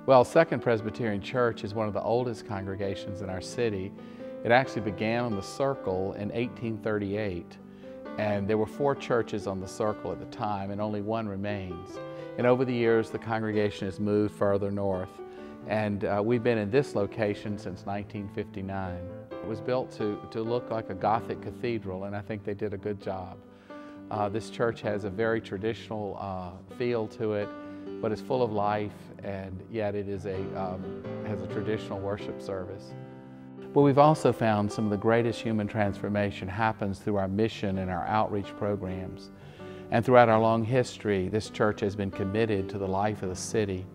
Well, Second Presbyterian Church is one of the oldest congregations in our city. It actually began on the Circle in 1838, and there were 4 churches on the Circle at the time, and only one remains. And over the years, the congregation has moved further north, and we've been in this location since 1959. It was built to look like a Gothic cathedral, and I think they did a good job. This church has a very traditional feel to it, but it's full of life, and yet it is has a traditional worship service. But we've also found some of the greatest human transformation happens through our mission and our outreach programs. And throughout our long history, this church has been committed to the life of the city.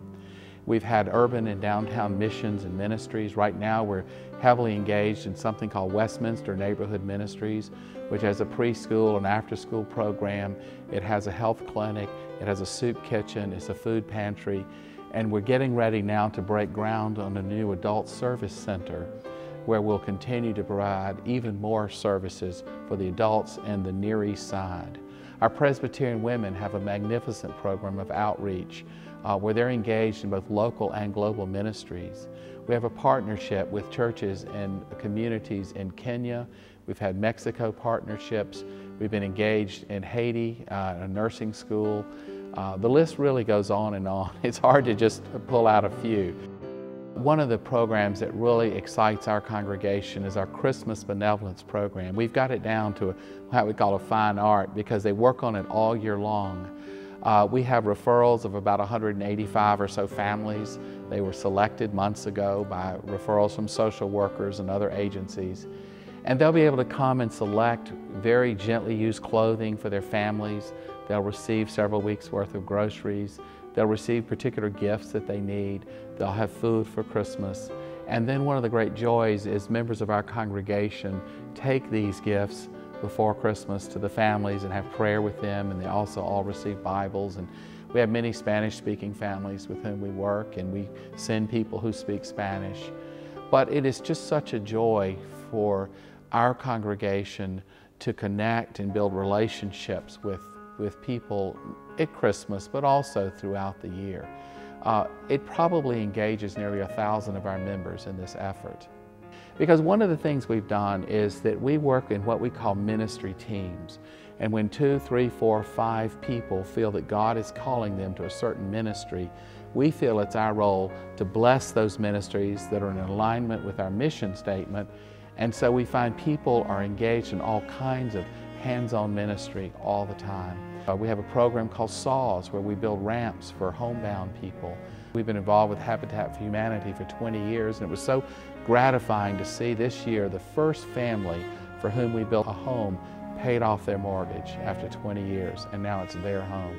We've had urban and downtown missions and ministries. Right now we're heavily engaged in something called Westminster Neighborhood Ministries, which has a preschool and after-school program. It has a health clinic, it has a soup kitchen, it's a food pantry, and we're getting ready now to break ground on a new adult service center where we'll continue to provide even more services for the adults in the Near East Side. Our Presbyterian women have a magnificent program of outreach where they're engaged in both local and global ministries. We have a partnership with churches and communities in Kenya. We've had Mexico partnerships. We've been engaged in Haiti, a nursing school. The list really goes on and on. It's hard to just pull out a few. One of the programs that really excites our congregation is our Christmas Benevolence program. We've got it down to what we call a fine art because they work on it all year long. We have referrals of about 185 or so families. They were selected months ago by referrals from social workers and other agencies. And they'll be able to come and select very gently used clothing for their families. They'll receive several weeks' worth of groceries. They'll receive particular gifts that they need. They'll have food for Christmas. And then one of the great joys is members of our congregation take these gifts before Christmas to the families and have prayer with them, and they also all receive Bibles. And we have many Spanish-speaking families with whom we work, and we send people who speak Spanish. But it is just such a joy for our congregation to connect and build relationships with people at Christmas, but also throughout the year. It probably engages nearly 1,000 of our members in this effort. Because one of the things we've done is that we work in what we call ministry teams. And when 2, 3, 4, 5 people feel that God is calling them to a certain ministry, we feel it's our role to bless those ministries that are in alignment with our mission statement. And so we find people are engaged in all kinds of hands-on ministry all the time. We have a program called SAWS where we build ramps for homebound people. We've been involved with Habitat for Humanity for 20 years, and it was so gratifying to see this year the first family for whom we built a home paid off their mortgage after 20 years, and now it's their home,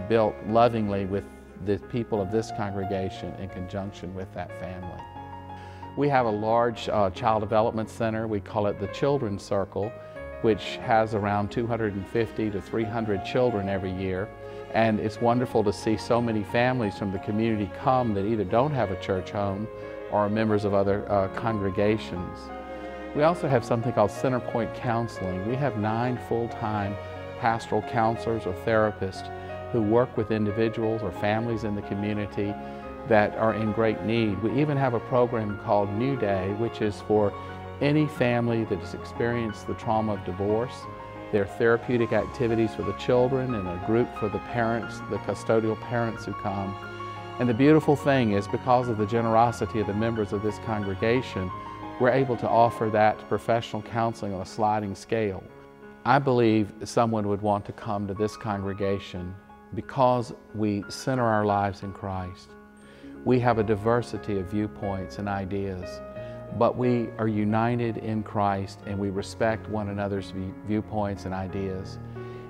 built lovingly with the people of this congregation in conjunction with that family. We have a large child development center. We call it the Children's Circle, which has around 250 to 300 children every year. And it's wonderful to see so many families from the community come that either don't have a church home or are members of other congregations. We also have something called Center Point Counseling. We have 9 full-time pastoral counselors or therapists who work with individuals or families in the community that are in great need. We even have a program called New Day, which is for any family that has experienced the trauma of divorce. There are therapeutic activities for the children and a group for the parents, the custodial parents who come. And the beautiful thing is, because of the generosity of the members of this congregation, we're able to offer that professional counseling on a sliding scale. I believe someone would want to come to this congregation because we center our lives in Christ. We have a diversity of viewpoints and ideas, but we are united in Christ and we respect one another's viewpoints and ideas.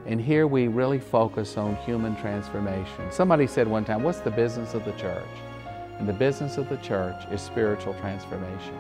And here we really focus on human transformation. Somebody said one time, what's the business of the church? And the business of the church is spiritual transformation.